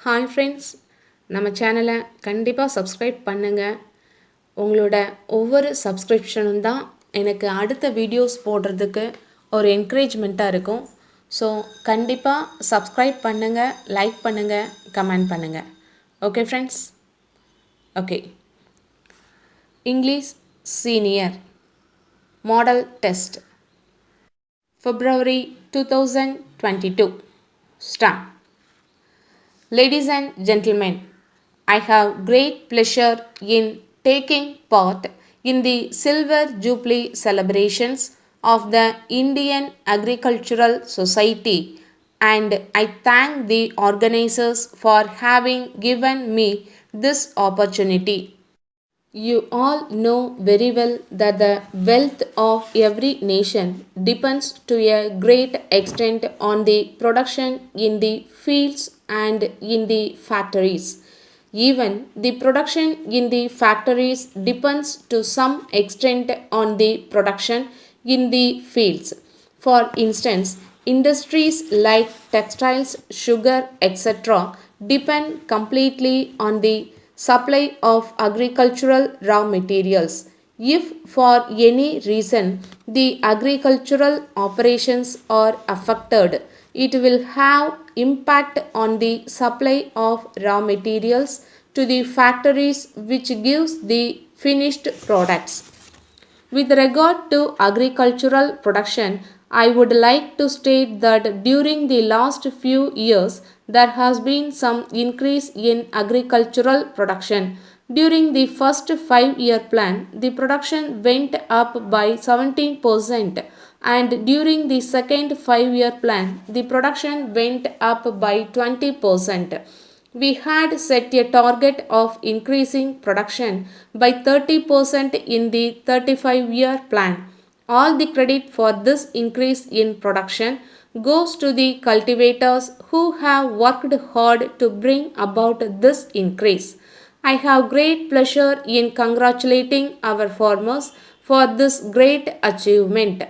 Hi friends, நம்ம சேனலை கண்டிப்பாக சப்ஸ்கிரைப் பண்ணுங்கள். உங்களோட ஒவ்வொரு சப்ஸ்கிரிப்ஷனும் தான் எனக்கு அடுத்த வீடியோஸ் போடுறதுக்கு ஒரு என்கரேஜ்மெண்ட்டாக இருக்கும். ஸோ கண்டிப்பாக சப்ஸ்கிரைப் பண்ணுங்கள், லைக் பண்ணுங்கள், கமெண்ட் பண்ணுங்கள். Okay friends. Okay, English senior model test February 2022. Start. Ladies and gentlemen, I have great pleasure in taking part in the Silver Jubilee celebrations of the Indian Agricultural Society, and I thank the organizers for having given me this opportunity. You all know very well that the wealth of every nation depends to a great extent on the production in the fields and in the factories. Even the production in the factories depends to some extent on the production in the fields. For instance, industries like textiles, sugar, etc. depend completely on the supply of agricultural raw materials. If for any reason the agricultural operations are affected, it will have impact on the supply of raw materials to the factories, which gives the finished products. With regard to agricultural production, I would like to state that during the last few years, there has been some increase in agricultural production. During the first 5-year plan, the production went up by 17%, and during the second 5-year plan, the production went up by 20%. We had set a target of increasing production by 30% in the 35-year plan. All the credit for this increase in production goes to the cultivators who have worked hard to bring about this increase. I have great pleasure in congratulating our farmers for this great achievement.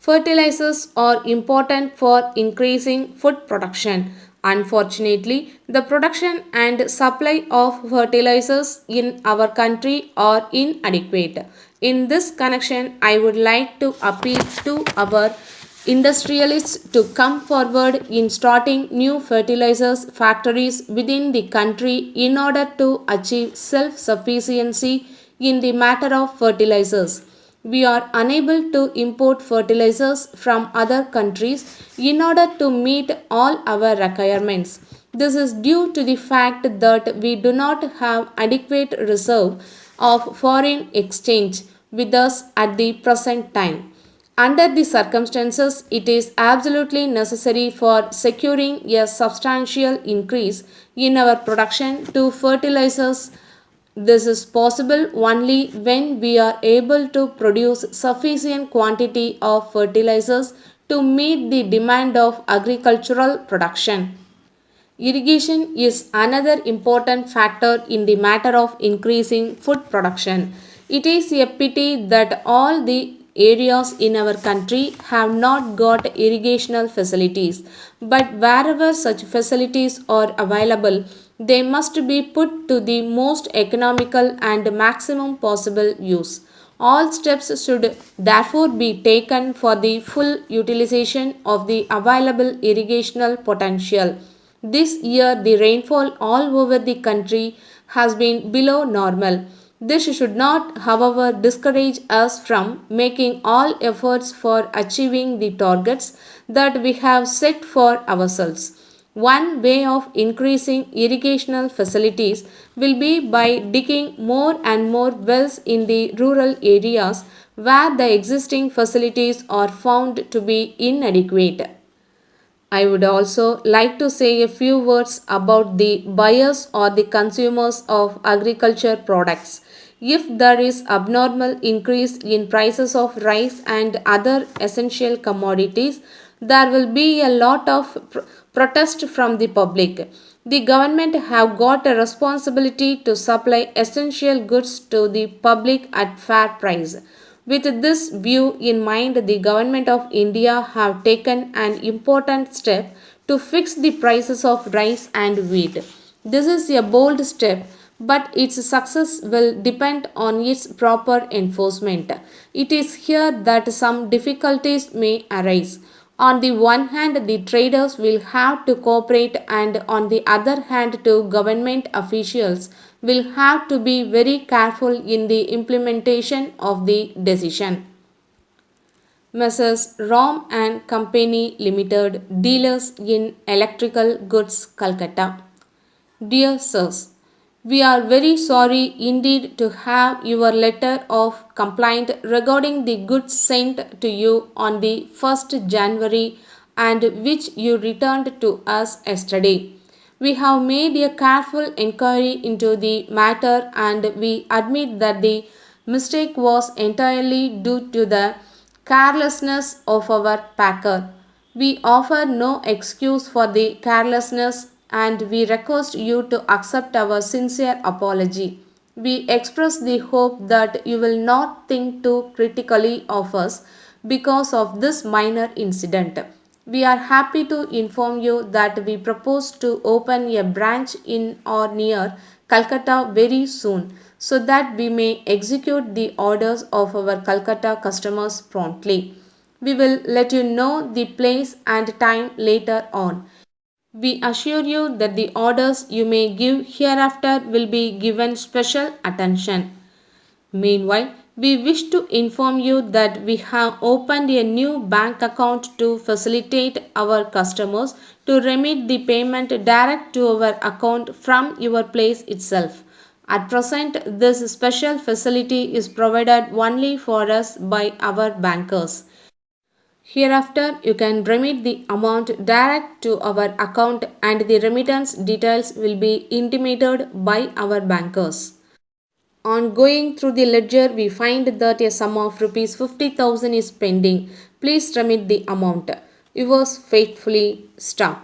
Fertilizers are important for increasing food production. Unfortunately, the production and supply of fertilizers in our country are inadequate. In this connection, I would like to appeal to our industrialists to come forward in starting new fertilizers factories within the country in order to achieve self-sufficiency in the matter of fertilizers. We are unable to import fertilizers from other countries in order to meet all our requirements. This is due to the fact that we do not have adequate reserve of foreign exchange with us at the present time. Under the circumstances, it is absolutely necessary for securing a substantial increase in our production to fertilizers. This is possible only when we are able to produce sufficient quantity of fertilizers to meet the demand of agricultural production. Irrigation is another important factor in the matter of increasing food production. It is a pity that all the areas in our country have not got irrigational facilities, but wherever such facilities are available, they must be put to the most economical and maximum possible use. All steps should therefore be taken for the full utilization of the available irrigational potential. This year, the rainfall all over the country has been below normal. This should not, however, discourage us from making all efforts for achieving the targets that we have set for ourselves. One way of increasing irrigational facilities will be by digging more and more wells in the rural areas where the existing facilities are found to be inadequate. I would also like to say a few words about the buyers or the consumers of agriculture products. If there is abnormal increase in prices of rice and other essential commodities, there will be a lot of protest from the public. The government have got a responsibility to supply essential goods to the public at fair price. With this view in mind, the Government of India have taken an important step to fix the prices of rice and wheat. This is a bold step, but its success will depend on its proper enforcement. It is here that some difficulties may arise. On the one hand, the traders will have to cooperate, and on the other hand, government officials will have to be very careful in the implementation of the decision. Messrs. Rom and Company Limited, dealers in electrical goods, Calcutta. Dear Sirs, we are very sorry indeed to have your letter of complaint regarding the goods sent to you on the 1st January and which you returned to us yesterday. We have made a careful inquiry into the matter and we admit that the mistake was entirely due to the carelessness of our packer. We offer no excuse for the carelessness and we request you to accept our sincere apology. We express the hope that you will not think too critically of us because of this minor incident. We are happy to inform you that we propose to open a branch in or near Calcutta very soon so that we may execute the orders of our Calcutta customers promptly. We will let you know the place and time later on. We assure you that the orders you may give hereafter will be given special attention. Meanwhile, we wish to inform you that we have opened a new bank account to facilitate our customers to remit the payment direct to our account from your place itself. At present, this special facility is provided only for us by our bankers. Hereafter, you can remit the amount direct to our account and the remittance details will be intimated by our bankers. On going through the ledger, we find that a sum of rupees 50,000 is pending. Please remit the amount. Yours faithfully, Star.